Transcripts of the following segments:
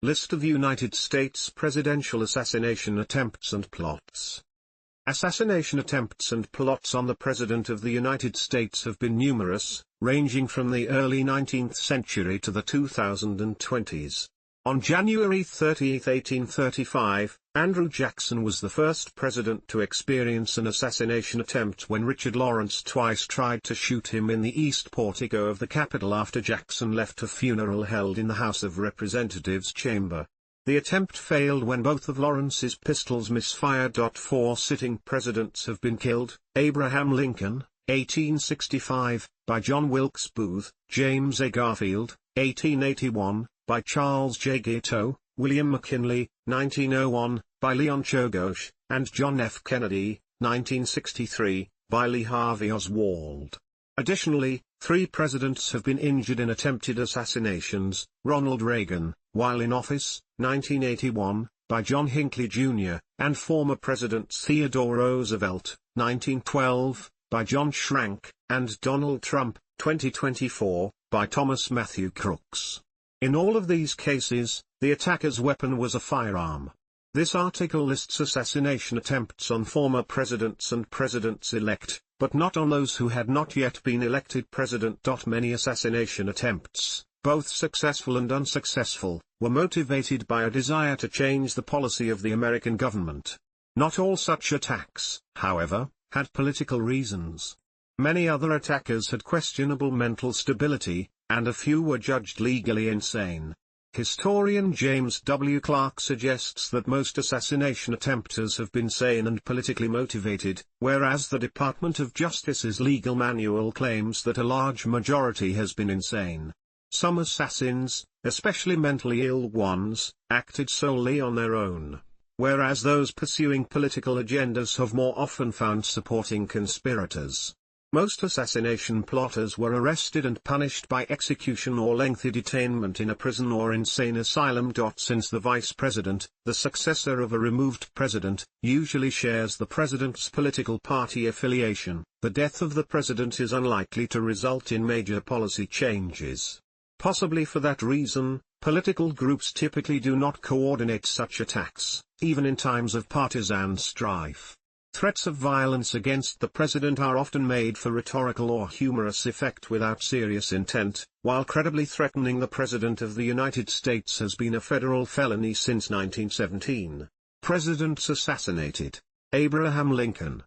List of United States presidential assassination attempts and plots. Assassination attempts and plots on the President of the United States have been numerous, ranging from the early 19th century to the 2020s. On January 30, 1835, Andrew Jackson was the first president to experience an assassination attempt when Richard Lawrence twice tried to shoot him in the east portico of the Capitol after Jackson left a funeral held in the House of Representatives chamber. The attempt failed when both of Lawrence's pistols misfired. 4 sitting presidents have been killed: Abraham Lincoln, 1865, by John Wilkes Booth; James A. Garfield, 1881, by Charles J. Guiteau; William McKinley, 1901, by Leon Czolgosz; and John F. Kennedy, 1963, by Lee Harvey Oswald. Additionally, 3 presidents have been injured in attempted assassinations: Ronald Reagan, while in office, 1981, by John Hinckley Jr., and former President Theodore Roosevelt, 1912, by John Schrank, and Donald Trump, 2024, by Thomas Matthew Crooks. In all of these cases, the attacker's weapon was a firearm. This article lists assassination attempts on former presidents and presidents-elect, but not on those who had not yet been elected president. Many assassination attempts, both successful and unsuccessful, were motivated by a desire to change the policy of the American government. Not all such attacks, however, had political reasons. Many other attackers had questionable mental stability, and a few were judged legally insane. Historian James W. Clark suggests that most assassination attempters have been sane and politically motivated, whereas the Department of Justice's legal manual claims that a large majority has been insane. Some assassins, especially mentally ill ones, acted solely on their own, whereas those pursuing political agendas have more often found supporting conspirators. Most assassination plotters were arrested and punished by execution or lengthy detainment in a prison or insane asylum. Since the vice president, the successor of a removed president, usually shares the president's political party affiliation, the death of the president is unlikely to result in major policy changes. Possibly for that reason, political groups typically do not coordinate such attacks, even in times of partisan strife. Threats of violence against the president are often made for rhetorical or humorous effect without serious intent, while credibly threatening the President of the United States has been a federal felony since 1917. Presidents assassinated. Abraham Lincoln.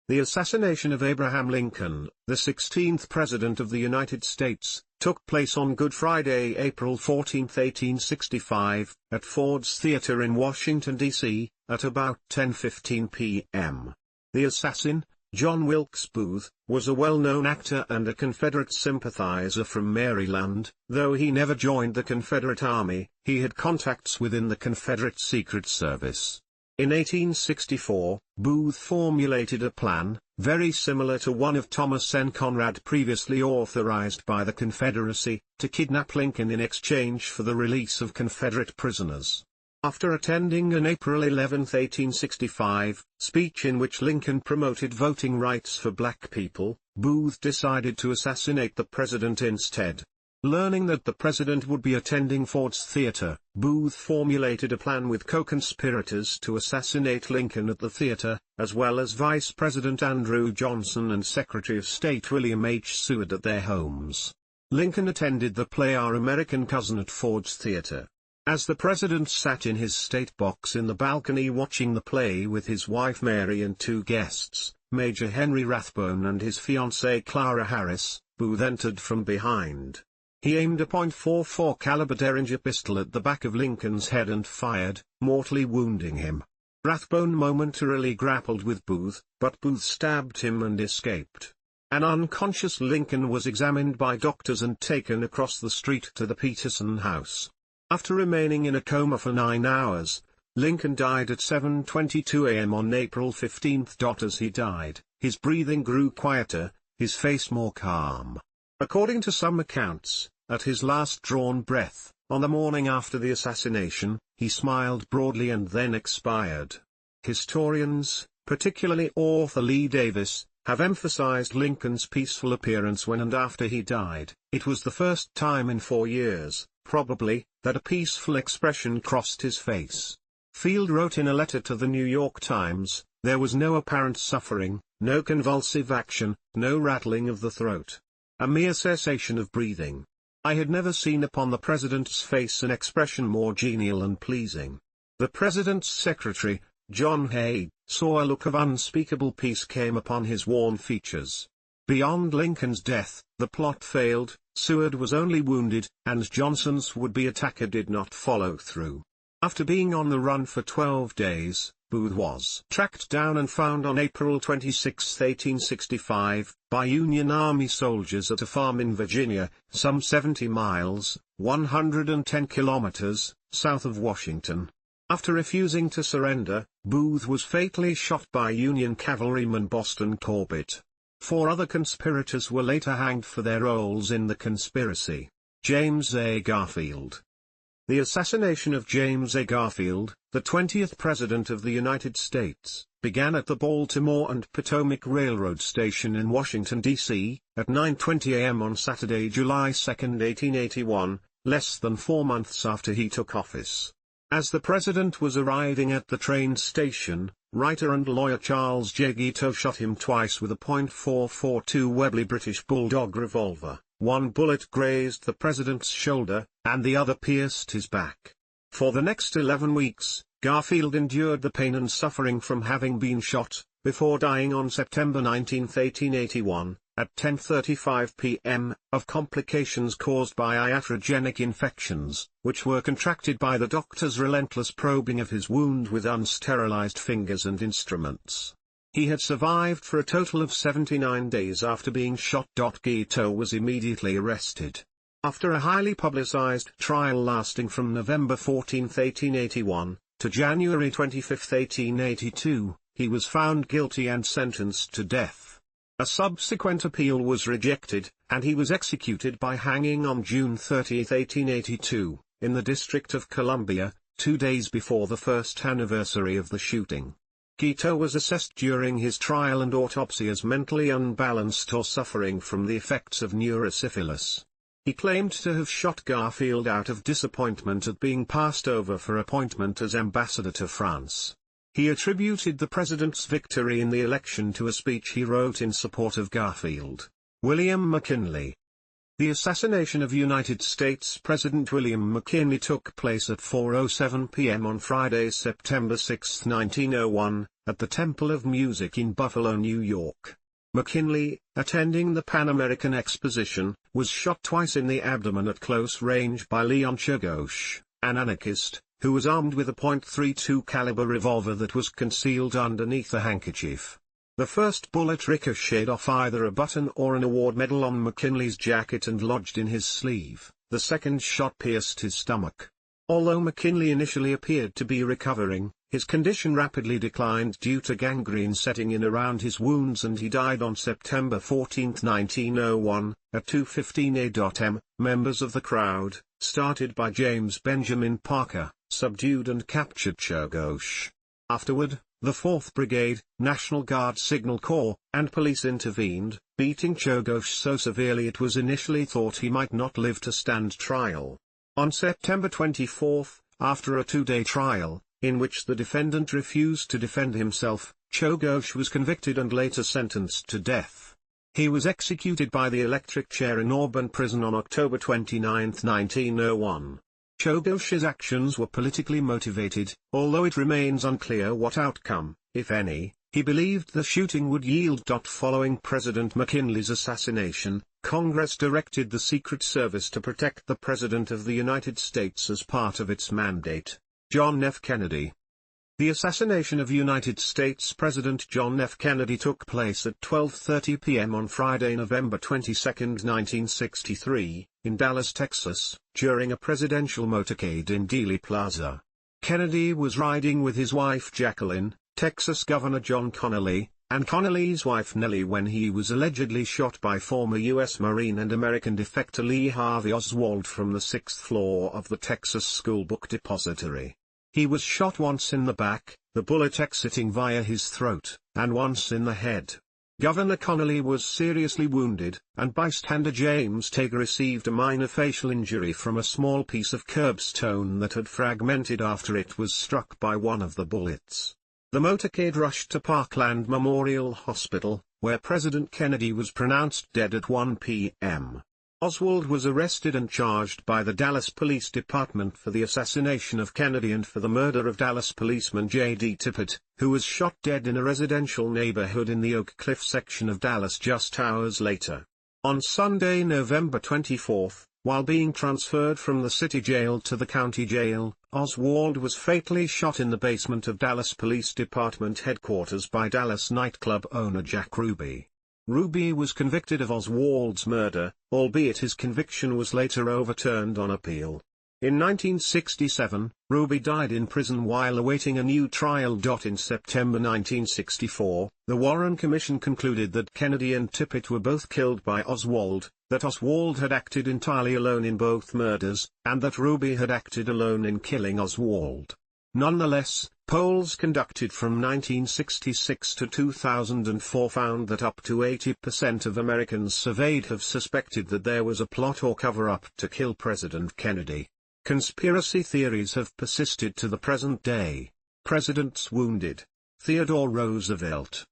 The assassination of Abraham Lincoln, the 16th President of the United States, took place on Good Friday, April 14, 1865, at Ford's Theater in Washington, D.C., at about 10:15 p.m. The assassin, John Wilkes Booth, was a well-known actor and a Confederate sympathizer from Maryland. Though he never joined the Confederate Army, he had contacts within the Confederate Secret Service. In 1864, Booth formulated a plan, very similar to one of Thomas N. Conrad previously authorized by the Confederacy, to kidnap Lincoln in exchange for the release of Confederate prisoners. After attending an April 11, 1865, speech in which Lincoln promoted voting rights for black people, Booth decided to assassinate the president instead. Learning that the president would be attending Ford's Theater, Booth formulated a plan with co-conspirators to assassinate Lincoln at the theater, as well as Vice President Andrew Johnson and Secretary of State William H. Seward at their homes. Lincoln attended the play Our American Cousin at Ford's Theater. As the president sat in his state box in the balcony watching the play with his wife Mary and 2 guests, Major Henry Rathbone and his fiancée Clara Harris, Booth entered from behind. He aimed a .44 caliber Derringer pistol at the back of Lincoln's head and fired, mortally wounding him. Rathbone momentarily grappled with Booth, but Booth stabbed him and escaped. An unconscious Lincoln was examined by doctors and taken across the street to the Peterson House. After remaining in a coma for 9 hours, Lincoln died at 7:22 a.m. on April 15. As he died, his breathing grew quieter, his face more calm. According to some accounts, at his last drawn breath, on the morning after the assassination, he smiled broadly and then expired. Historians, particularly author Lee Davis, have emphasized Lincoln's peaceful appearance when and after he died. It was the first time in 4 years probably, that a peaceful expression crossed his face. Field wrote in a letter to the New York Times, "There was no apparent suffering, no convulsive action, no rattling of the throat. A mere cessation of breathing. I had never seen upon the President's face an expression more genial and pleasing." The President's secretary, John Hay, saw a look of unspeakable peace came upon his worn features. Beyond Lincoln's death, the plot failed, Seward was only wounded, and Johnson's would-be attacker did not follow through. After being on the run for 12 days, Booth was tracked down and found on April 26, 1865, by Union Army soldiers at a farm in Virginia, some 70 miles, 110 kilometers, south of Washington. After refusing to surrender, Booth was fatally shot by Union cavalryman Boston Corbett. 4 other conspirators were later hanged for their roles in the conspiracy. James A. Garfield. The assassination of James A. Garfield, the 20th President of the United States, began at the Baltimore and Potomac Railroad Station in Washington, D.C., at 9:20 a.m. on Saturday, July 2, 1881, less than 4 months after he took office. As the President was arriving at the train station, writer and lawyer Charles J. Guiteau shot him twice with a .442 Webley British Bulldog revolver. One bullet grazed the President's shoulder, and the other pierced his back. For the next 11 weeks, Garfield endured the pain and suffering from having been shot, before dying on September 19, 1881, at 10:35 p.m., of complications caused by iatrogenic infections, which were contracted by the doctor's relentless probing of his wound with unsterilized fingers and instruments. He had survived for a total of 79 days after being shot. Guiteau was immediately arrested. After a highly publicized trial lasting from November 14, 1881, to January 25, 1882, he was found guilty and sentenced to death. A subsequent appeal was rejected, and he was executed by hanging on June 30, 1882, in the District of Columbia, 2 days before the first anniversary of the shooting. Guiteau was assessed during his trial and autopsy as mentally unbalanced or suffering from the effects of neurosyphilis. He claimed to have shot Garfield out of disappointment at being passed over for appointment as ambassador to France. He attributed the President's victory in the election to a speech he wrote in support of Garfield. William McKinley. The assassination of United States President William McKinley took place at 4:07 p.m. on Friday, September 6, 1901, at the Temple of Music in Buffalo, New York. McKinley, attending the Pan American Exposition, was shot twice in the abdomen at close range by Leon Czergosz, an anarchist, who was armed with a .32 caliber revolver that was concealed underneath a handkerchief. The first bullet ricocheted off either a button or an award medal on McKinley's jacket and lodged in his sleeve. The second shot pierced his stomach. Although McKinley initially appeared to be recovering, his condition rapidly declined due to gangrene setting in around his wounds, and he died on September 14, 1901, at 2:15 a.m. Members of the crowd, started by James Benjamin Parker, subdued and captured Czergosz. Afterward, the 4th Brigade, National Guard Signal Corps, and police intervened, beating Czergosz so severely it was initially thought he might not live to stand trial. On September 24, after a 2-day trial, in which the defendant refused to defend himself, Czergosz was convicted and later sentenced to death. He was executed by the electric chair in Auburn Prison on October 29, 1901. Czergosz's actions were politically motivated, although it remains unclear what outcome, if any, he believed the shooting would yield. Following President McKinley's assassination, Congress directed the Secret Service to protect the President of the United States as part of its mandate. John F. Kennedy. The assassination of United States President John F. Kennedy took place at 12:30 p.m. on Friday, November 22, 1963, in Dallas, Texas, during a presidential motorcade in Dealey Plaza. Kennedy was riding with his wife Jacqueline, Texas Governor John Connally, and Connally's wife Nellie when he was allegedly shot by former U.S. Marine and American defector Lee Harvey Oswald from the 6th floor of the Texas School Book Depository. He was shot once in the back, the bullet exiting via his throat, and once in the head. Governor Connolly was seriously wounded, and bystander James Tager received a minor facial injury from a small piece of curbstone that had fragmented after it was struck by one of the bullets. The motorcade rushed to Parkland Memorial Hospital, where President Kennedy was pronounced dead at 1 p.m. Oswald was arrested and charged by the Dallas Police Department for the assassination of Kennedy and for the murder of Dallas policeman J.D. Tippit, who was shot dead in a residential neighborhood in the Oak Cliff section of Dallas just hours later. On Sunday, November 24, while being transferred from the city jail to the county jail, Oswald was fatally shot in the basement of Dallas Police Department headquarters by Dallas nightclub owner Jack Ruby. Ruby was convicted of Oswald's murder, albeit his conviction was later overturned on appeal. In 1967, Ruby died in prison while awaiting a new trial. In September 1964, the Warren Commission concluded that Kennedy and Tippit were both killed by Oswald, that Oswald had acted entirely alone in both murders, and that Ruby had acted alone in killing Oswald. Nonetheless, polls conducted from 1966 to 2004 found that up to 80% of Americans surveyed have suspected that there was a plot or cover-up to kill President Kennedy. Conspiracy theories have persisted to the present day. Presidents wounded. Theodore Roosevelt.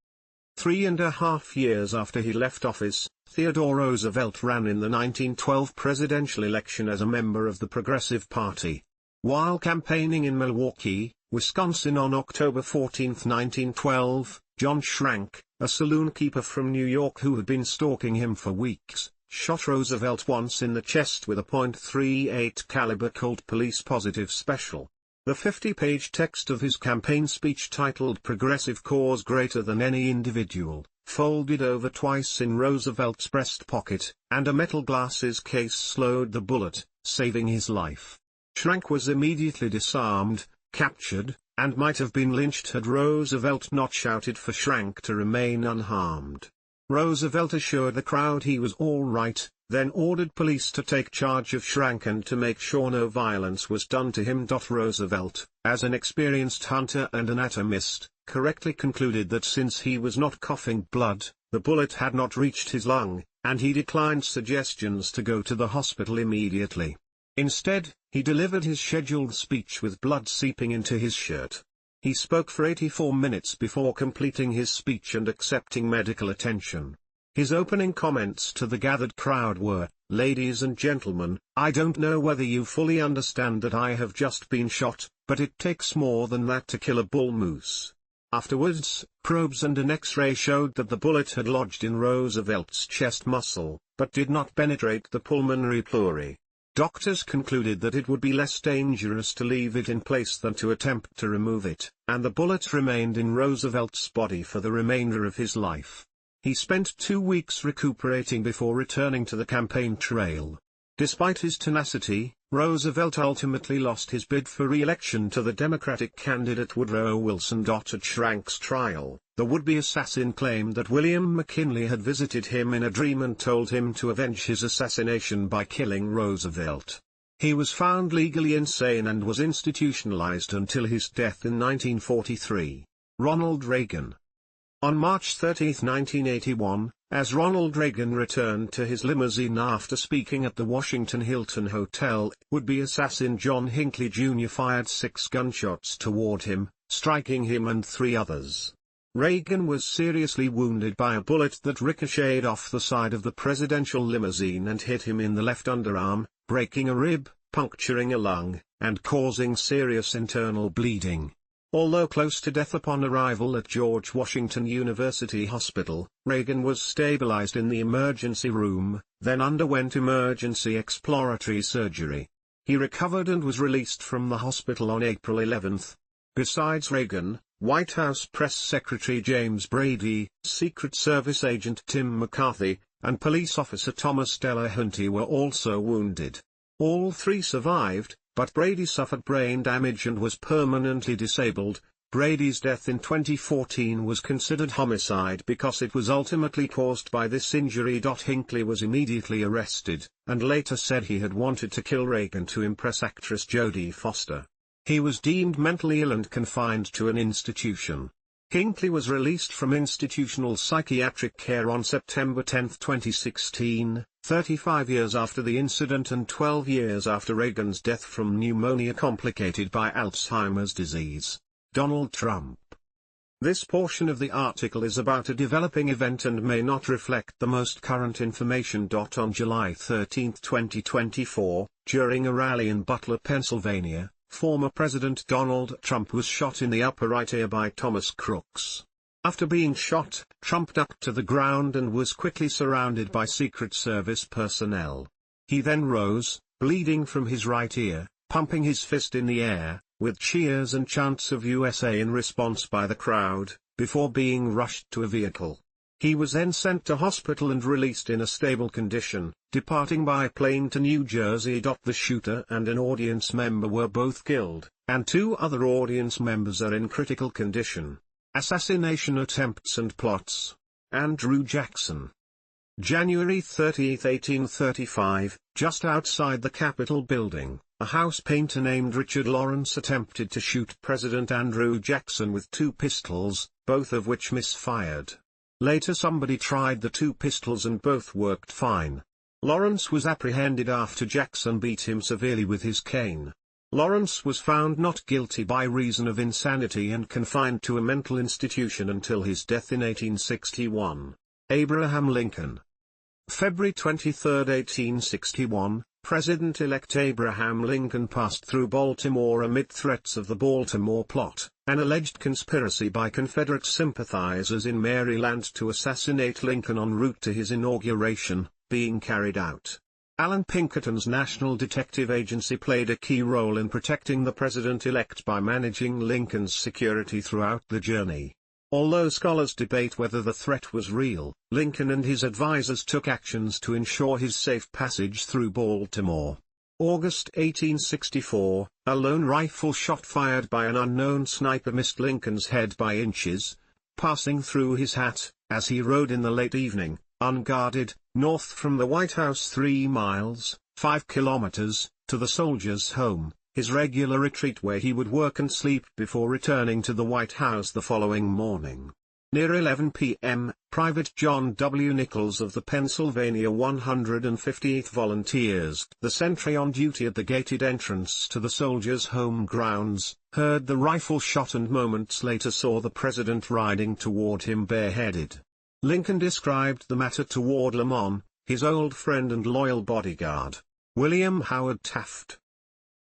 3.5 years after he left office, Theodore Roosevelt ran in the 1912 presidential election as a member of the Progressive Party. While campaigning in Milwaukee, Wisconsin on October 14, 1912, John Schrank, a saloon keeper from New York who had been stalking him for weeks, shot Roosevelt once in the chest with a .38 caliber Colt Police Positive Special. The 50-page text of his campaign speech titled "Progressive Cause Greater Than Any Individual," folded over twice in Roosevelt's breast pocket, and a metal glasses case slowed the bullet, saving his life. Schrank was immediately disarmed, captured, and might have been lynched had Roosevelt not shouted for Schrank to remain unharmed. Roosevelt assured the crowd he was all right, then ordered police to take charge of Schrank and to make sure no violence was done to him. Roosevelt, as an experienced hunter and anatomist, correctly concluded that since he was not coughing blood, the bullet had not reached his lung, and he declined suggestions to go to the hospital immediately. Instead, he delivered his scheduled speech with blood seeping into his shirt. He spoke for 84 minutes before completing his speech and accepting medical attention. His opening comments to the gathered crowd were, "Ladies and gentlemen, I don't know whether you fully understand that I have just been shot, but it takes more than that to kill a bull moose." Afterwards, probes and an X-ray showed that the bullet had lodged in Roosevelt's chest muscle, but did not penetrate the pulmonary pleura. Doctors concluded that it would be less dangerous to leave it in place than to attempt to remove it, and the bullet remained in Roosevelt's body for the remainder of his life. He spent 2 weeks recuperating before returning to the campaign trail. Despite his tenacity, Roosevelt ultimately lost his bid for re-election to the Democratic candidate Woodrow Wilson. At Schrank's trial, the would-be assassin claimed that William McKinley had visited him in a dream and told him to avenge his assassination by killing Roosevelt. He was found legally insane and was institutionalized until his death in 1943. Ronald Reagan. On March 30, 1981, as Ronald Reagan returned to his limousine after speaking at the Washington Hilton Hotel, would-be assassin John Hinckley Jr. fired 6 gunshots toward him, striking him and 3 others. Reagan was seriously wounded by a bullet that ricocheted off the side of the presidential limousine and hit him in the left underarm, breaking a rib, puncturing a lung, and causing serious internal bleeding. Although close to death upon arrival at George Washington University Hospital, Reagan was stabilized in the emergency room, then underwent emergency exploratory surgery. He recovered and was released from the hospital on April 11. Besides Reagan, White House Press Secretary James Brady, Secret Service agent Tim McCarthy, and police officer Thomas Delahunty were also wounded. All 3 survived, but Brady suffered brain damage and was permanently disabled. Brady's death in 2014 was considered homicide because it was ultimately caused by this injury. Hinckley was immediately arrested, and later said he had wanted to kill Reagan to impress actress Jodie Foster. He was deemed mentally ill and confined to an institution. Hinckley was released from institutional psychiatric care on September 10, 2016, 35 years after the incident and 12 years after Reagan's death from pneumonia complicated by Alzheimer's disease. Donald Trump. This portion of the article is about a developing event and may not reflect the most current information. On July 13, 2024, during a rally in Butler, Pennsylvania, former President Donald Trump was shot in the upper right ear by Thomas Crooks. After being shot, Trump ducked to the ground and was quickly surrounded by Secret Service personnel. He then rose, bleeding from his right ear, pumping his fist in the air, with cheers and chants of USA in response by the crowd, before being rushed to a vehicle. He was then sent to hospital and released in a stable condition, departing by plane to New Jersey. The shooter and an audience member were both killed, and 2 other audience members are in critical condition. Assassination attempts and plots. Andrew Jackson. January 30, 1835, just outside the Capitol building, a house painter named Richard Lawrence attempted to shoot President Andrew Jackson with 2 pistols, both of which misfired. Later somebody tried the 2 pistols and both worked fine. Lawrence was apprehended after Jackson beat him severely with his cane. Lawrence was found not guilty by reason of insanity and confined to a mental institution until his death in 1861. Abraham Lincoln. February 23, 1861, President-elect Abraham Lincoln passed through Baltimore amid threats of the Baltimore Plot, an alleged conspiracy by Confederate sympathizers in Maryland to assassinate Lincoln en route to his inauguration, being carried out. Alan Pinkerton's National Detective Agency played a key role in protecting the president-elect by managing Lincoln's security throughout the journey. Although scholars debate whether the threat was real, Lincoln and his advisers took actions to ensure his safe passage through Baltimore. August 1864, a lone rifle shot fired by an unknown sniper missed Lincoln's head by inches, passing through his hat, as he rode in the late evening, unguarded, north from the White House 3 miles, 5 kilometers, to the soldiers' home, his regular retreat where he would work and sleep before returning to the White House the following morning. Near 11 p.m., Private John W. Nichols of the Pennsylvania 158th Volunteers, the sentry on duty at the gated entrance to the soldiers' home grounds, heard the rifle shot and moments later saw the president riding toward him bareheaded. Lincoln described the matter to Ward Lamon, his old friend and loyal bodyguard, William Howard Taft.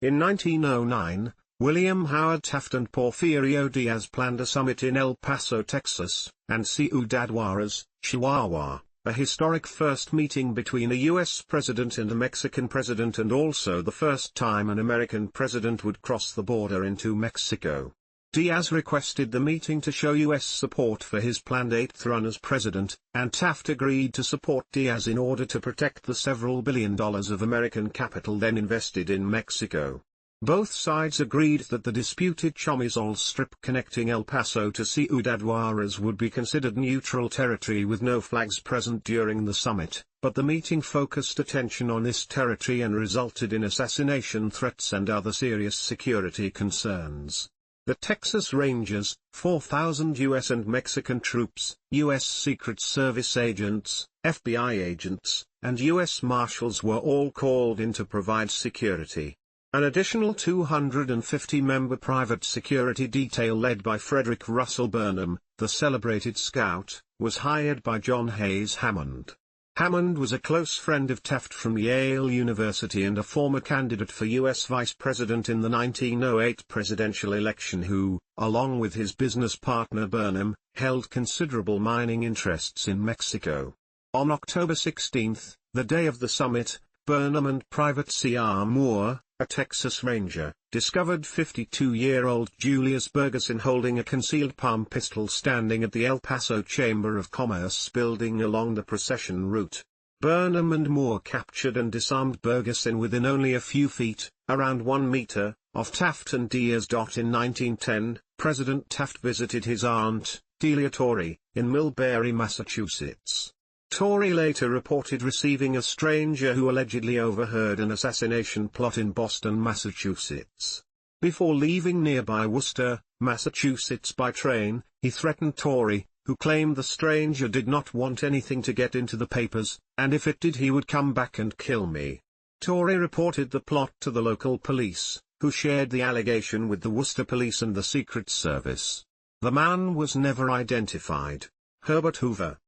In 1909, William Howard Taft and Porfirio Diaz planned a summit in El Paso, Texas, and Ciudad Juarez, Chihuahua, a historic first meeting between a U.S. president and a Mexican president and also the first time an American president would cross the border into Mexico. Diaz requested the meeting to show U.S. support for his planned 8th run as president, and Taft agreed to support Diaz in order to protect the several $1 billion of American capital then invested in Mexico. Both sides agreed that the disputed Chamizal Strip connecting El Paso to Ciudad Juarez would be considered neutral territory with no flags present during the summit, but the meeting focused attention on this territory and resulted in assassination threats and other serious security concerns. The Texas Rangers, 4,000 U.S. and Mexican troops, U.S. Secret Service agents, FBI agents, and U.S. Marshals were all called in to provide security. An additional 250-member private security detail led by Frederick Russell Burnham, the celebrated scout, was hired by John Hayes Hammond. Hammond was a close friend of Taft from Yale University and a former candidate for U.S. vice president in the 1908 presidential election who, along with his business partner Burnham, held considerable mining interests in Mexico. On October 16, the day of the summit, Burnham and Private C.R. Moore, a Texas Ranger, discovered 52-year-old Julius Bergeson holding a concealed palm pistol standing at the El Paso Chamber of Commerce building along the procession route. Burnham and Moore captured and disarmed Bergeson within only a few feet, around 1 meter, of Taft and Diaz. In 1910, President Taft visited his aunt, Delia Torrey, in Millbury, Massachusetts. Torrey later reported receiving a stranger who allegedly overheard an assassination plot in Boston, Massachusetts. Before leaving nearby Worcester, Massachusetts by train, he threatened Tory, who claimed the stranger did not want anything to get into the papers, and if it did he would come back and kill me. Tory reported the plot to the local police, who shared the allegation with the Worcester Police and the Secret Service. The man was never identified. Herbert Hoover.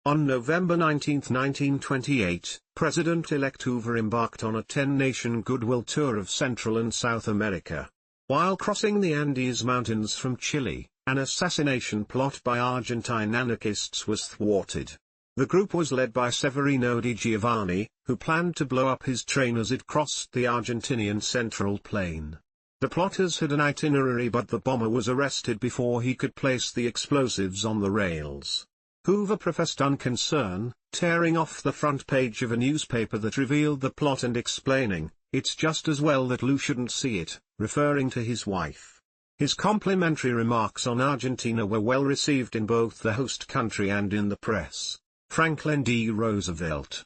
On November 19, 1928, President-elect Hoover embarked on a 10-nation goodwill tour of Central and South America. While crossing the Andes Mountains from Chile, an assassination plot by Argentine anarchists was thwarted. The group was led by Severino di Giovanni, who planned to blow up his train as it crossed the Argentinian Central Plain. The plotters had an itinerary, but the bomber was arrested before he could place the explosives on the rails. Hoover professed unconcern, tearing off the front page of a newspaper that revealed the plot and explaining, "It's just as well that Lou shouldn't see it," referring to his wife. His complimentary remarks on Argentina were well received in both the host country and in the press. Franklin D. Roosevelt.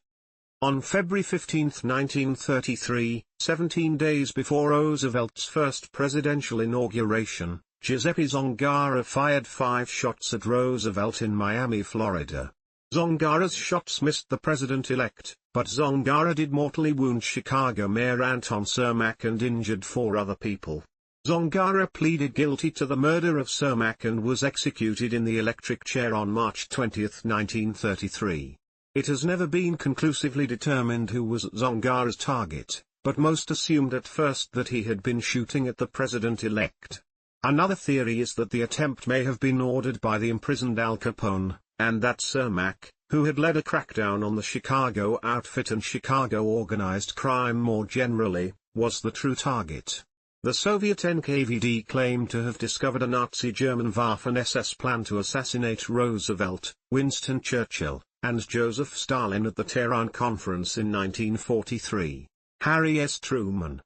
On February 15, 1933, 17 days before Roosevelt's first presidential inauguration, Giuseppe Zongara fired 5 shots at Roosevelt in Miami, Florida. Zongara's shots missed the president-elect, but Zongara did mortally wound Chicago Mayor Anton Cermak and injured 4 other people. Zongara pleaded guilty to the murder of Cermak and was executed in the electric chair on March 20, 1933. It has never been conclusively determined who was Zongara's target, but most assumed at first that he had been shooting at the president-elect. Another theory is that the attempt may have been ordered by the imprisoned Al Capone, and that Cermak, who had led a crackdown on the Chicago outfit and Chicago organized crime more generally, was the true target. The Soviet NKVD claimed to have discovered a Nazi German Waffen-SS plan to assassinate Roosevelt, Winston Churchill, and Joseph Stalin at the Tehran Conference in 1943. Harry S. Truman.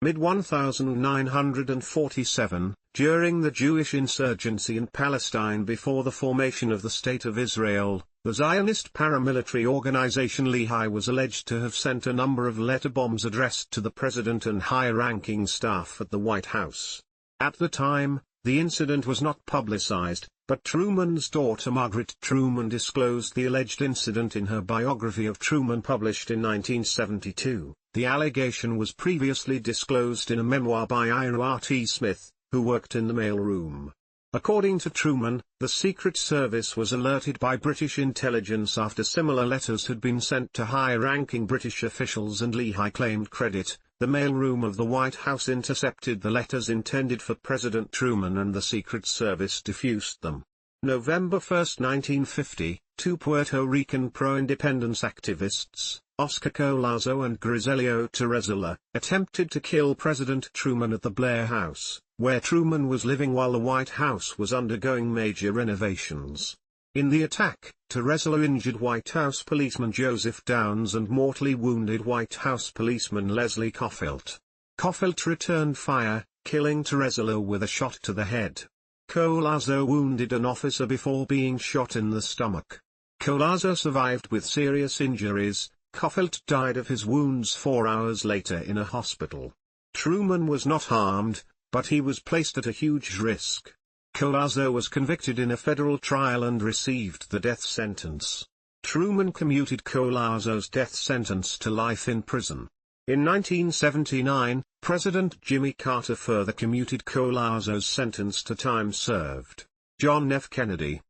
Mid-1947, during the Jewish insurgency in Palestine before the formation of the State of Israel, the Zionist paramilitary organization Lehi was alleged to have sent a number of letter bombs addressed to the president and high-ranking staff at the White House. At the time, the incident was not publicized, but Truman's daughter Margaret Truman disclosed the alleged incident in her biography of Truman published in 1972. The allegation was previously disclosed in a memoir by Ira R. T. Smith, who worked in the mailroom. According to Truman, the Secret Service was alerted by British intelligence after similar letters had been sent to high-ranking British officials and Lehi claimed credit. The mailroom of the White House intercepted the letters intended for President Truman and the Secret Service diffused them. November 1, 1950, 2 Puerto Rican pro-independence activists, Oscar Collazo and Griselio Terrezola, attempted to kill President Truman at the Blair House, where Truman was living while the White House was undergoing major renovations. In the attack, Terrezola injured White House policeman Joseph Downs and mortally wounded White House policeman Leslie Coffelt. Coffelt returned fire, killing Terrezola with a shot to the head. Collazo wounded an officer before being shot in the stomach. Collazo survived with serious injuries. Coffelt died of his wounds 4 hours later in a hospital. Truman was not harmed, but he was placed at a huge risk. Collazo was convicted in a federal trial and received the death sentence. Truman commuted Collazo's death sentence to life in prison. In 1979, President Jimmy Carter further commuted Collazo's sentence to time served. John F. Kennedy.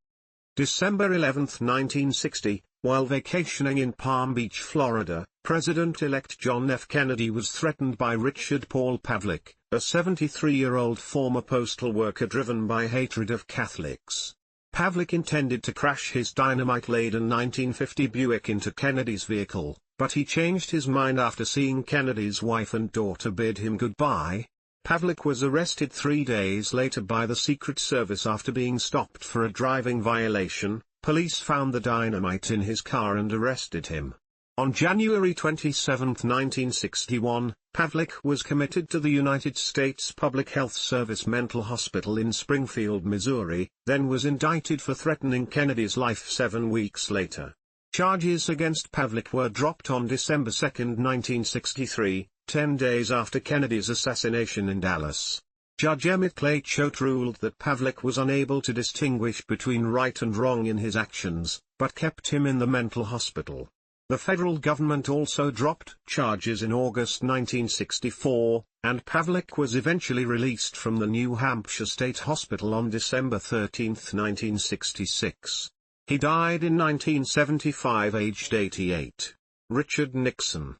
December 11, 1960, while vacationing in Palm Beach, Florida, President-elect John F. Kennedy was threatened by Richard Paul Pavlik, a 73-year-old former postal worker driven by hatred of Catholics. Pavlik intended to crash his dynamite-laden 1950 Buick into Kennedy's vehicle, but he changed his mind after seeing Kennedy's wife and daughter bid him goodbye. Pavlik was arrested 3 days later by the Secret Service after being stopped for a driving violation. Police found the dynamite in his car and arrested him. On January 27, 1961, Pavlik was committed to the United States Public Health Service Mental Hospital in Springfield, Missouri, then was indicted for threatening Kennedy's life 7 weeks later. Charges against Pavlik were dropped on December 2, 1963, 10 days after Kennedy's assassination in Dallas. Judge Emmett Clay Choate ruled that Pavlik was unable to distinguish between right and wrong in his actions, but kept him in the mental hospital. The federal government also dropped charges in August 1964, and Pavlik was eventually released from the New Hampshire State Hospital on December 13, 1966. He died in 1975 aged 88. Richard Nixon.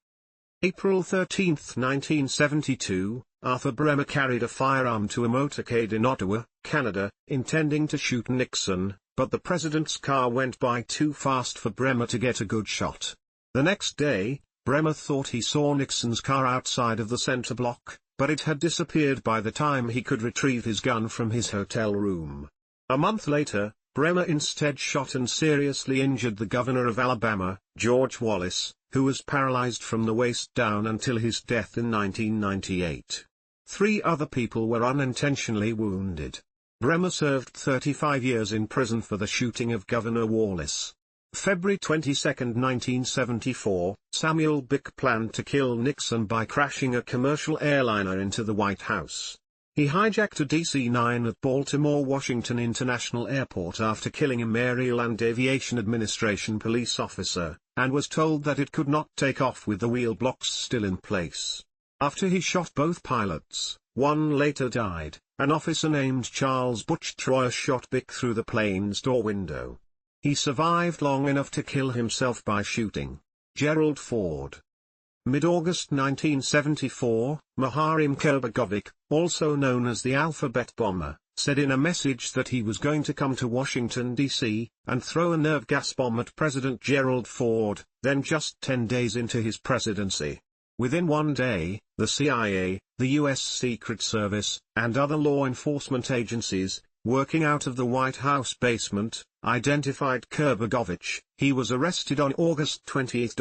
April 13, 1972, Arthur Bremer carried a firearm to a motorcade in Ottawa, Canada, intending to shoot Nixon, but the president's car went by too fast for Bremer to get a good shot. The next day, Bremer thought he saw Nixon's car outside of the center block, but it had disappeared by the time he could retrieve his gun from his hotel room. A month later, Bremer instead shot and seriously injured the governor of Alabama, George Wallace, who was paralyzed from the waist down until his death in 1998. 3 other people were unintentionally wounded. Bremer served 35 years in prison for the shooting of Governor Wallace. February 22, 1974, Samuel Bick planned to kill Nixon by crashing a commercial airliner into the White House. He hijacked a DC-9 at Baltimore-Washington International Airport after killing a Maryland Aviation Administration police officer, and was told that it could not take off with the wheel blocks still in place. After he shot both pilots, one later died. An officer named Charles Butch Troyer shot Bick through the plane's door window. He survived long enough to kill himself by shooting. Gerald Ford. Mid-August 1974, Maharim Kerbagovic, also known as the Alphabet Bomber, said in a message that he was going to come to Washington, D.C., and throw a nerve gas bomb at President Gerald Ford, then just 10 days into his presidency. Within 1 day, the CIA, the U.S. Secret Service, and other law enforcement agencies, working out of the White House basement, identified Kerbagovic. He was arrested on August 28.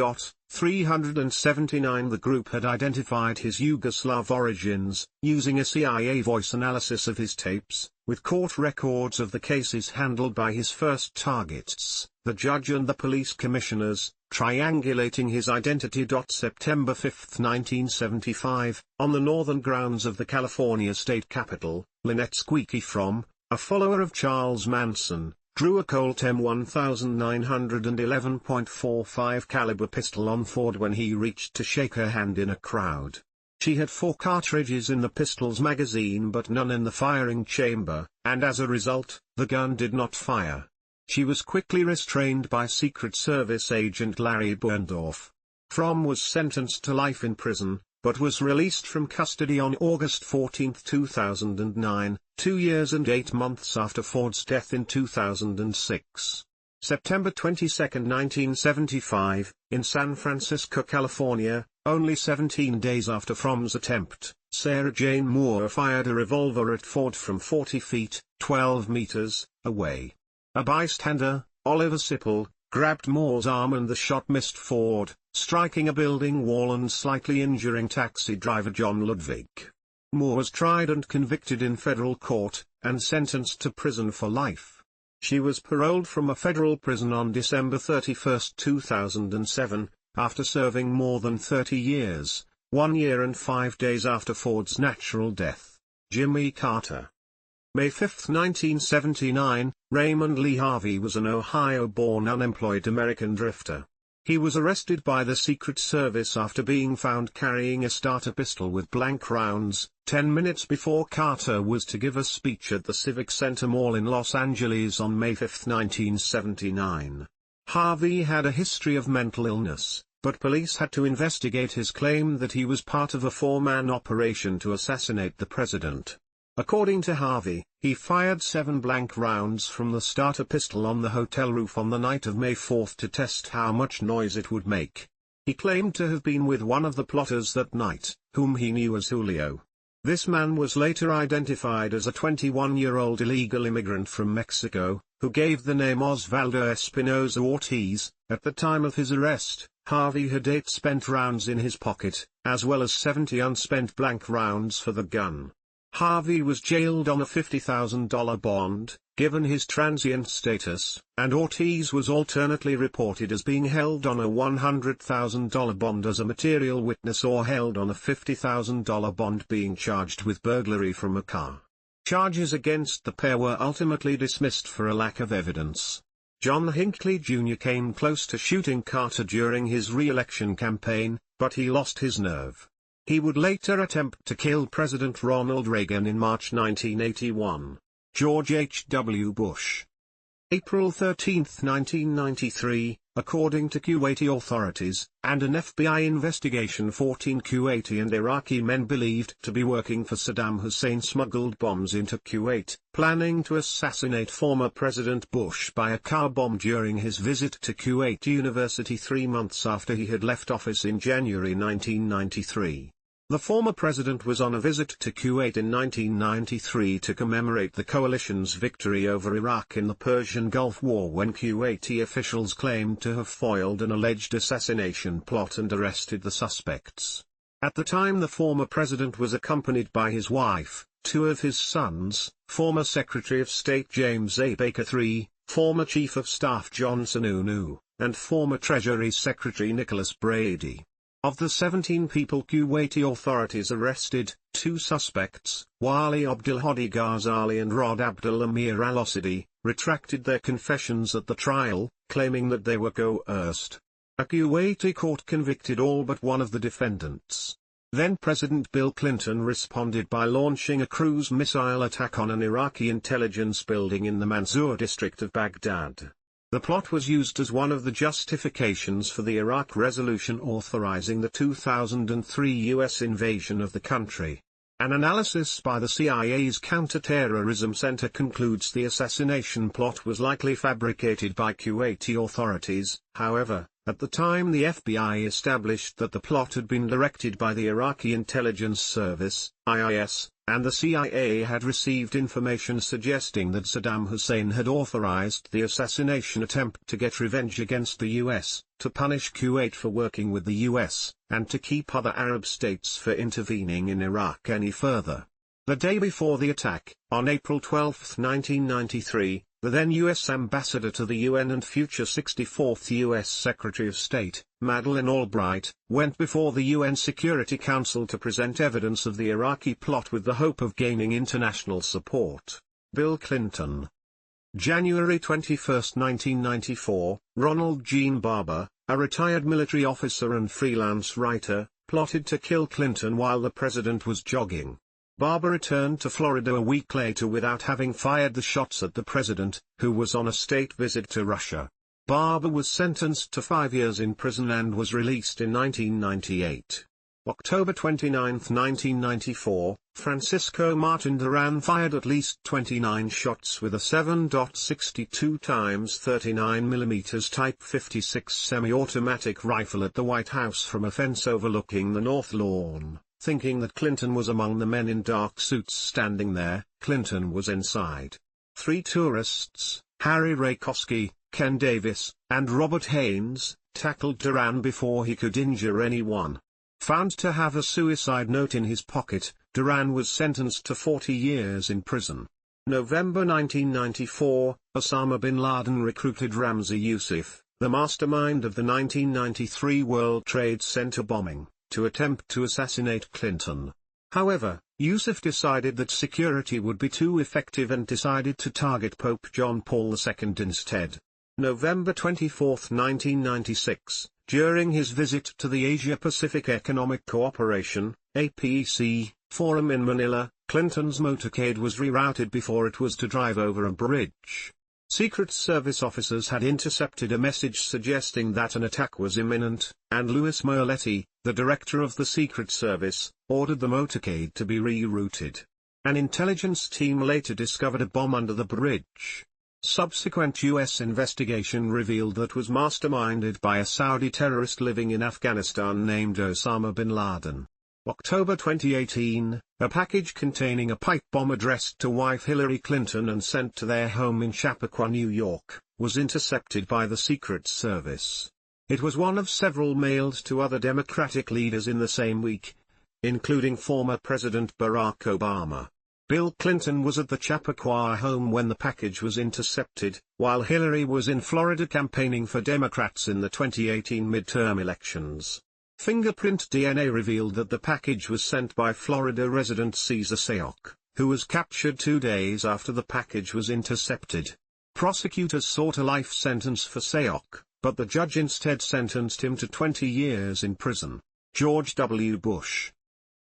379. The group had identified his Yugoslav origins, using a CIA voice analysis of his tapes, with court records of the cases handled by his first targets, the judge and the police commissioners, triangulating his identity. September 5, 1975, on the northern grounds of the California state capitol, Lynette Squeaky Fromm, a follower of Charles Manson, drew a Colt M1911.45 caliber pistol on Ford when he reached to shake her hand in a crowd. She had 4 cartridges in the pistol's magazine but none in the firing chamber, and as a result, the gun did not fire. She was quickly restrained by Secret Service agent Larry Burndorf. Fromm was sentenced to life in prison, but was released from custody on August 14, 2009, 2 years and 8 months after Ford's death in 2006. September 22, 1975, in San Francisco, California, only 17 days after Fromm's attempt, Sarah Jane Moore fired a revolver at Ford from 40 feet, 12 meters, away. A bystander, Oliver Sipple, grabbed Moore's arm and the shot missed Ford, striking a building wall and slightly injuring taxi driver John Ludwig. Moore was tried and convicted in federal court, and sentenced to prison for life. She was paroled from a federal prison on December 31, 2007, after serving more than 30 years, 1 year and 5 days after Ford's natural death. Jimmy Carter. May 5, 1979, Raymond Lee Harvey was an Ohio-born unemployed American drifter. He was arrested by the Secret Service after being found carrying a starter pistol with blank rounds, 10 minutes before Carter was to give a speech at the Civic Center Mall in Los Angeles on May 5, 1979. Harvey had a history of mental illness, but police had to investigate his claim that he was part of a 4-man operation to assassinate the president. According to Harvey, he fired 7 blank rounds from the starter pistol on the hotel roof on the night of May 4 to test how much noise it would make. He claimed to have been with one of the plotters that night, whom he knew as Julio. This man was later identified as a 21-year-old illegal immigrant from Mexico, who gave the name Osvaldo Espinosa Ortiz. At the time of his arrest, Harvey had 8 spent rounds in his pocket, as well as 70 unspent blank rounds for the gun. Harvey was jailed on a $50,000 bond, given his transient status, and Ortiz was alternately reported as being held on a $100,000 bond as a material witness or held on a $50,000 bond being charged with burglary from a car. Charges against the pair were ultimately dismissed for a lack of evidence. John Hinckley Jr. came close to shooting Carter during his re-election campaign, but he lost his nerve. He would later attempt to kill President Ronald Reagan in March 1981. George H. W. Bush. April 13, 1993, according to Kuwaiti authorities, and an FBI investigation, 14 Kuwaiti and Iraqi men believed to be working for Saddam Hussein smuggled bombs into Kuwait, planning to assassinate former President Bush by a car bomb during his visit to Kuwait University 3 months after he had left office in January 1993. The former president was on a visit to Kuwait in 1993 to commemorate the coalition's victory over Iraq in the Persian Gulf War, when Kuwaiti officials claimed to have foiled an alleged assassination plot and arrested the suspects. At the time, the former president was accompanied by his wife, 2 of his sons, former Secretary of State James A. Baker III, former Chief of Staff John Sununu, and former Treasury Secretary Nicholas Brady. Of the 17 people Kuwaiti authorities arrested, 2 suspects, Wali Abdulhadi Ghazali and Rod Abdul Amir al-Osidi, retracted their confessions at the trial, claiming that they were coerced. A Kuwaiti court convicted all but one of the defendants. Then President Bill Clinton responded by launching a cruise missile attack on an Iraqi intelligence building in the Mansour district of Baghdad. The plot was used as one of the justifications for the Iraq resolution authorizing the 2003 U.S. invasion of the country. An analysis by the CIA's Counterterrorism Center concludes the assassination plot was likely fabricated by Kuwaiti authorities. However, at the time the FBI established that the plot had been directed by the Iraqi Intelligence Service, IIS, and the CIA had received information suggesting that Saddam Hussein had authorized the assassination attempt to get revenge against the U.S., to punish Kuwait for working with the U.S., and to keep other Arab states for intervening in Iraq any further. The day before the attack, on April 12, 1993, the then U.S. ambassador to the UN and future 64th U.S. Secretary of State, Madeleine Albright, went before the UN Security Council to present evidence of the Iraqi plot with the hope of gaining international support. Bill Clinton. January 21, 1994, Ronald Gene Barber, a retired military officer and freelance writer, plotted to kill Clinton while the president was jogging. Barber returned to Florida a week later without having fired the shots at the president, who was on a state visit to Russia. Barber was sentenced to 5 years in prison and was released in 1998. October 29, 1994, Francisco Martin Duran fired at least 29 shots with a 7.62 x 39 mm Type 56 semi-automatic rifle at the White House from a fence overlooking the North Lawn. Thinking that Clinton was among the men in dark suits standing there, Clinton was inside. 3 tourists, Harry Rakoski, Ken Davis, and Robert Haynes, tackled Duran before he could injure anyone. Found to have a suicide note in his pocket, Duran was sentenced to 40 years in prison. November 1994, Osama bin Laden recruited Ramzi Yousef, the mastermind of the 1993 World Trade Center bombing, to attempt to assassinate Clinton. However, Yousef decided that security would be too effective and decided to target Pope John Paul II instead. November 24, 1996, during his visit to the Asia-Pacific Economic Cooperation, APEC, forum in Manila, Clinton's motorcade was rerouted before it was to drive over a bridge. Secret Service officers had intercepted a message suggesting that an attack was imminent, and Louis Merletti, the director of the Secret Service, ordered the motorcade to be rerouted. An intelligence team later discovered a bomb under the bridge. Subsequent U.S. investigation revealed that was masterminded by a Saudi terrorist living in Afghanistan named Osama bin Laden. October 2018, a package containing a pipe bomb addressed to wife Hillary Clinton and sent to their home in Chappaqua, New York, was intercepted by the Secret Service. It was one of several mailed to other Democratic leaders in the same week, including former President Barack Obama. Bill Clinton was at the Chappaqua home when the package was intercepted, while Hillary was in Florida campaigning for Democrats in the 2018 midterm elections. Fingerprint DNA revealed that the package was sent by Florida resident Cesar Sayoc, who was captured 2 days after the package was intercepted. Prosecutors sought a life sentence for Sayoc, but the judge instead sentenced him to 20 years in prison. George W. Bush.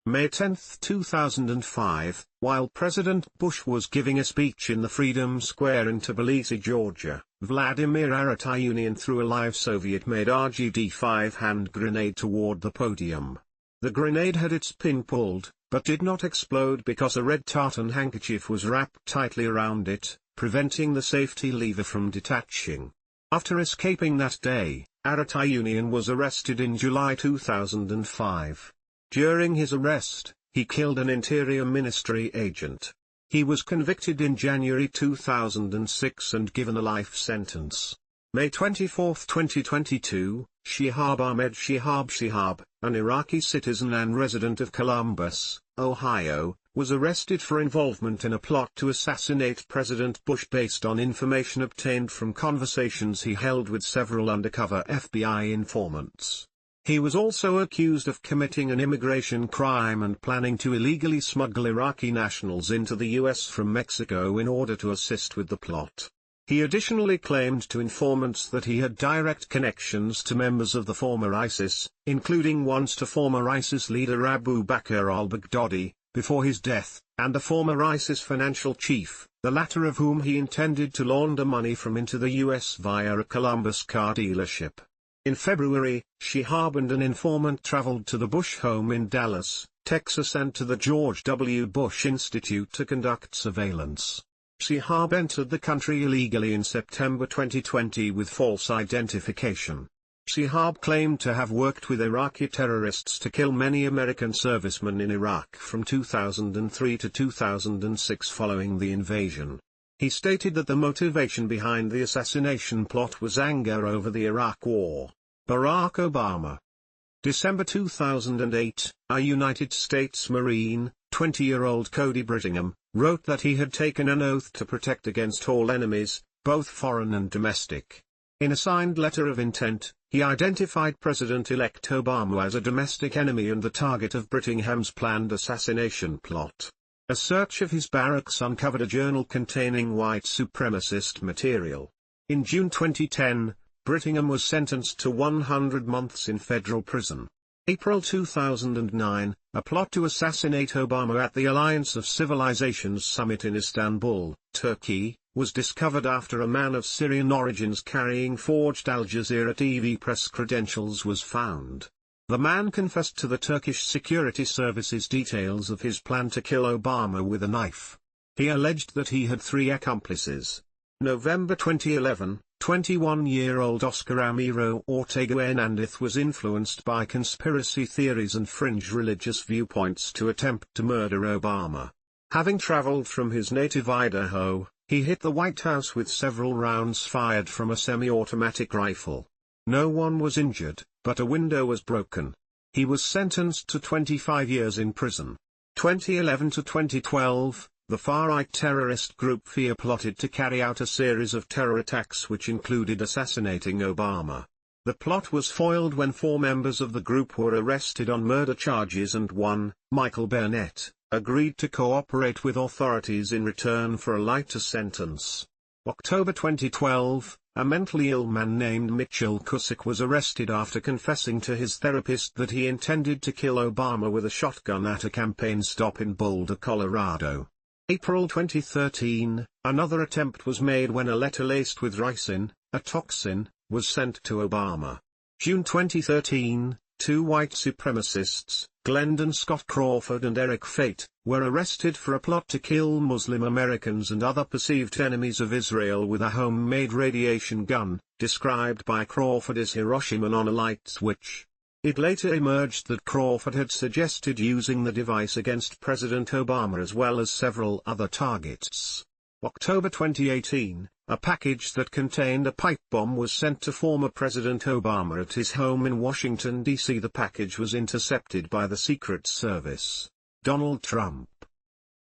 May 10, 2005, while President Bush was giving a speech in the Freedom Square in Tbilisi, Georgia, Vladimir Aratayunian threw a live Soviet-made RGD-5 hand grenade toward the podium. The grenade had its pin pulled, but did not explode because a red tartan handkerchief was wrapped tightly around it, preventing the safety lever from detaching. After escaping that day, Aratayunian was arrested in July 2005. During his arrest, he killed an Interior Ministry agent. He was convicted in January 2006 and given a life sentence. May 24, 2022, Shihab Ahmed Shihab, an Iraqi citizen and resident of Columbus, Ohio, was arrested for involvement in a plot to assassinate President Bush based on information obtained from conversations he held with several undercover FBI informants. He was also accused of committing an immigration crime and planning to illegally smuggle Iraqi nationals into the U.S. from Mexico in order to assist with the plot. He additionally claimed to informants that he had direct connections to members of the former ISIS, including ones to former ISIS leader Abu Bakr al-Baghdadi, before his death, and the former ISIS financial chief, the latter of whom he intended to launder money from into the U.S. via a Columbus car dealership. In February, Shihab and an informant traveled to the Bush home in Dallas, Texas and to the George W. Bush Institute to conduct surveillance. Shihab entered the country illegally in September 2020 with false identification. Shihab claimed to have worked with Iraqi terrorists to kill many American servicemen in Iraq from 2003 to 2006 following the invasion. He stated that the motivation behind the assassination plot was anger over the Iraq War. Barack Obama. December 2008, a United States Marine, 20-year-old Cody Brittingham, wrote that he had taken an oath to protect against all enemies, both foreign and domestic. In a signed letter of intent, he identified President-elect Obama as a domestic enemy and the target of Brittingham's planned assassination plot. A search of his barracks uncovered a journal containing white supremacist material. In June 2010, Brittingham was sentenced to 100 months in federal prison. April 2009, a plot to assassinate Obama at the Alliance of Civilizations summit in Istanbul, Turkey, was discovered after a man of Syrian origins carrying forged Al Jazeera TV press credentials was found. The man confessed to the Turkish security services details of his plan to kill Obama with a knife. He alleged that he had 3 accomplices. November 2011, 21-year-old Oscar Ramiro Ortega Hernandez was influenced by conspiracy theories and fringe religious viewpoints to attempt to murder Obama. Having traveled from his native Idaho, he hit the White House with several rounds fired from a semi-automatic rifle. No one was injured, but a window was broken. He was sentenced to 25 years in prison. 2011 to 2012, the far-right terrorist group FEAR plotted to carry out a series of terror attacks which included assassinating Obama. The plot was foiled when 4 members of the group were arrested on murder charges and one, Michael Burnett, agreed to cooperate with authorities in return for a lighter sentence. October 2012, a mentally ill man named Mitchell Cusick was arrested after confessing to his therapist that he intended to kill Obama with a shotgun at a campaign stop in Boulder, Colorado. April 2013, another attempt was made when a letter laced with ricin, a toxin, was sent to Obama. June 2013, 2 white supremacists, Glendon Scott Crawford and Eric Fate, were arrested for a plot to kill Muslim Americans and other perceived enemies of Israel with a homemade radiation gun, described by Crawford as Hiroshima on a light switch. It later emerged that Crawford had suggested using the device against President Obama as well as several other targets. October 2018, a package that contained a pipe bomb was sent to former President Obama at his home in Washington, D.C. The package was intercepted by the Secret Service. Donald Trump.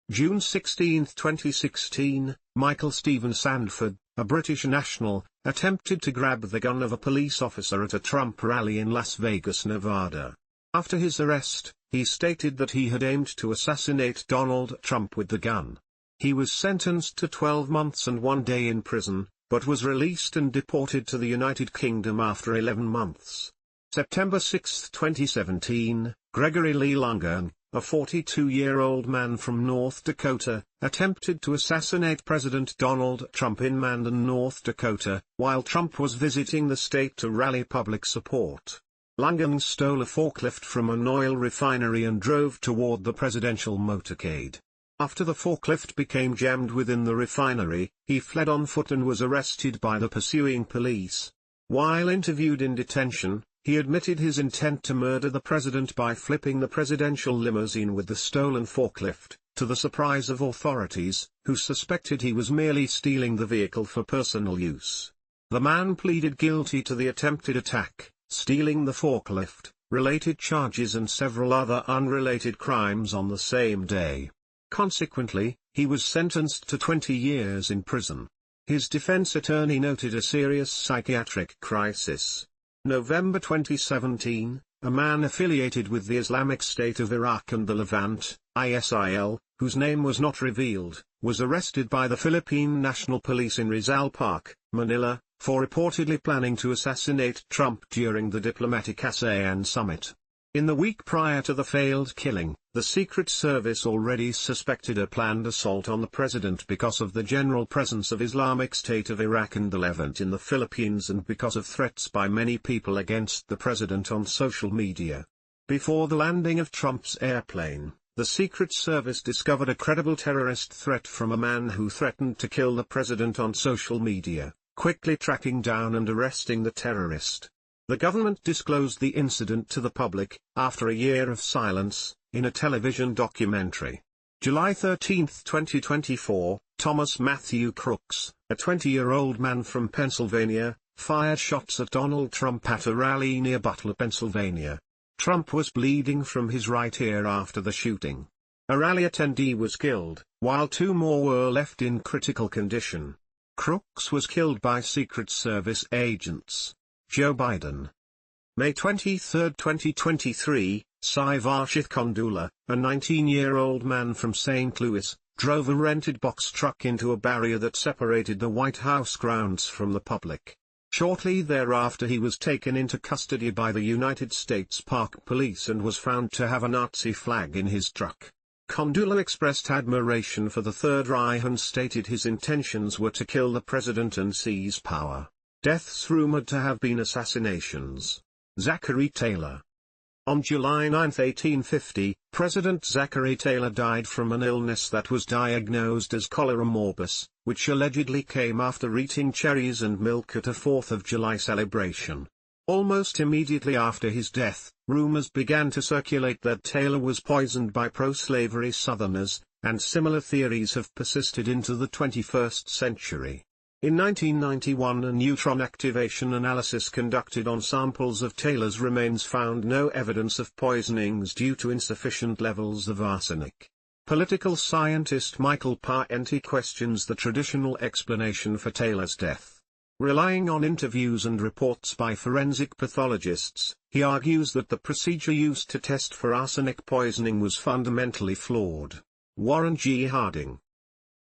June 16, 2016, Michael Stephen Sandford, a British national, attempted to grab the gun of a police officer at a Trump rally in Las Vegas, Nevada. After his arrest, he stated that he had aimed to assassinate Donald Trump with the gun. He was sentenced to 12 months and 1 day in prison, but was released and deported to the United Kingdom after 11 months. September 6, 2017, Gregory Lee Lungern, a 42-year-old man from North Dakota, attempted to assassinate President Donald Trump in Mandan, North Dakota, while Trump was visiting the state to rally public support. Lungern stole a forklift from an oil refinery and drove toward the presidential motorcade. After the forklift became jammed within the refinery, he fled on foot and was arrested by the pursuing police. While interviewed in detention, he admitted his intent to murder the president by flipping the presidential limousine with the stolen forklift, to the surprise of authorities, who suspected he was merely stealing the vehicle for personal use. The man pleaded guilty to the attempted attack, stealing the forklift, related charges and several other unrelated crimes on the same day. Consequently, he was sentenced to 20 years in prison. His defense attorney noted a serious psychiatric crisis. November 2017, a man affiliated with the Islamic State of Iraq and the Levant, ISIL, whose name was not revealed, was arrested by the Philippine National Police in Rizal Park, Manila, for reportedly planning to assassinate Trump during the diplomatic ASEAN summit. In the week prior to the failed killing, the Secret Service already suspected a planned assault on the president because of the general presence of Islamic State of Iraq and the Levant in the Philippines and because of threats by many people against the president on social media. Before the landing of Trump's airplane, the Secret Service discovered a credible terrorist threat from a man who threatened to kill the president on social media, quickly tracking down and arresting the terrorist. The government disclosed the incident to the public, after a year of silence, in a television documentary. July 13, 2024, Thomas Matthew Crooks, a 20-year-old man from Pennsylvania, fired shots at Donald Trump at a rally near Butler, Pennsylvania. Trump was bleeding from his right ear after the shooting. A rally attendee was killed, while 2 more were left in critical condition. Crooks was killed by Secret Service agents. Joe Biden. May 23, 2023, Sai Varshith Kondula, a 19-year-old man from St. Louis, drove a rented box truck into a barrier that separated the White House grounds from the public. Shortly thereafter he was taken into custody by the United States Park Police and was found to have a Nazi flag in his truck. Kondula expressed admiration for the Third Reich and stated his intentions were to kill the president and seize power. Deaths rumored to have been assassinations. Zachary Taylor. On July 9, 1850, President Zachary Taylor died from an illness that was diagnosed as cholera morbus, which allegedly came after eating cherries and milk at a 4th of July celebration. Almost immediately after his death, rumors began to circulate that Taylor was poisoned by pro-slavery Southerners, and similar theories have persisted into the 21st century. In 1991, a neutron activation analysis conducted on samples of Taylor's remains found no evidence of poisonings due to insufficient levels of arsenic. Political scientist Michael Parenti questions the traditional explanation for Taylor's death. Relying on interviews and reports by forensic pathologists, he argues that the procedure used to test for arsenic poisoning was fundamentally flawed. Warren G. Harding.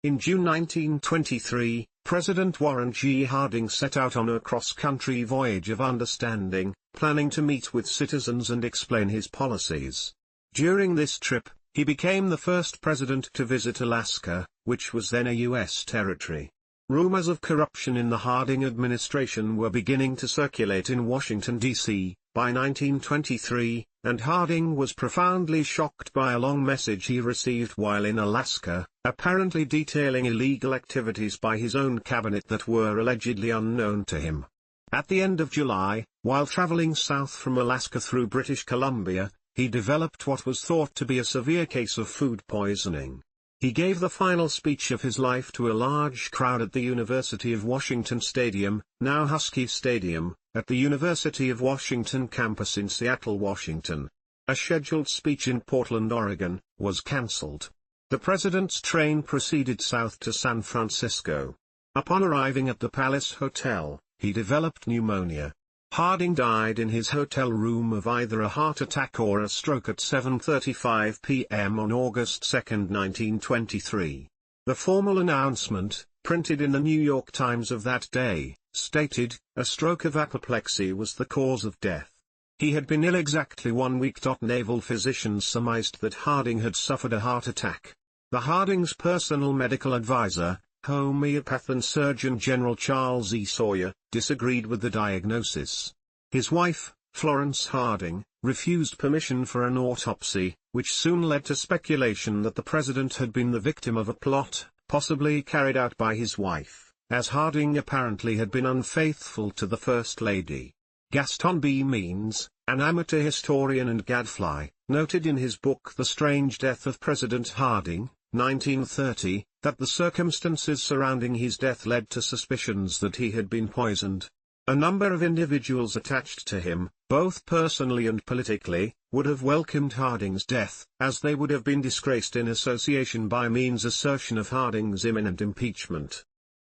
In June 1923, President Warren G. Harding set out on a cross-country voyage of understanding, planning to meet with citizens and explain his policies. During this trip, he became the first president to visit Alaska, which was then a U.S. territory. Rumors of corruption in the Harding administration were beginning to circulate in Washington, D.C., by 1923, and Harding was profoundly shocked by a long message he received while in Alaska, apparently detailing illegal activities by his own cabinet that were allegedly unknown to him. At the end of July, while traveling south from Alaska through British Columbia, he developed what was thought to be a severe case of food poisoning. He gave the final speech of his life to a large crowd at the University of Washington Stadium, now Husky Stadium, at the University of Washington campus in Seattle, Washington. A scheduled speech in Portland, Oregon, was cancelled. The president's train proceeded south to San Francisco. Upon arriving at the Palace Hotel, he developed pneumonia. Harding died in his hotel room of either a heart attack or a stroke at 7:35 p.m. on August 2, 1923. The formal announcement, printed in the New York Times of that day, stated, "A stroke of apoplexy was the cause of death." He had been ill exactly 1 week. Naval physicians surmised that Harding had suffered a heart attack. The Harding's personal medical advisor, homeopath and Surgeon General Charles E. Sawyer, disagreed with the diagnosis. His wife, Florence Harding, refused permission for an autopsy, which soon led to speculation that the president had been the victim of a plot, possibly carried out by his wife, as Harding apparently had been unfaithful to the First Lady. Gaston B. Means, an amateur historian and gadfly, noted in his book The Strange Death of President Harding, 1930, that the circumstances surrounding his death led to suspicions that he had been poisoned. A number of individuals attached to him, both personally and politically, would have welcomed Harding's death, as they would have been disgraced in association by Means' assertion of Harding's imminent impeachment.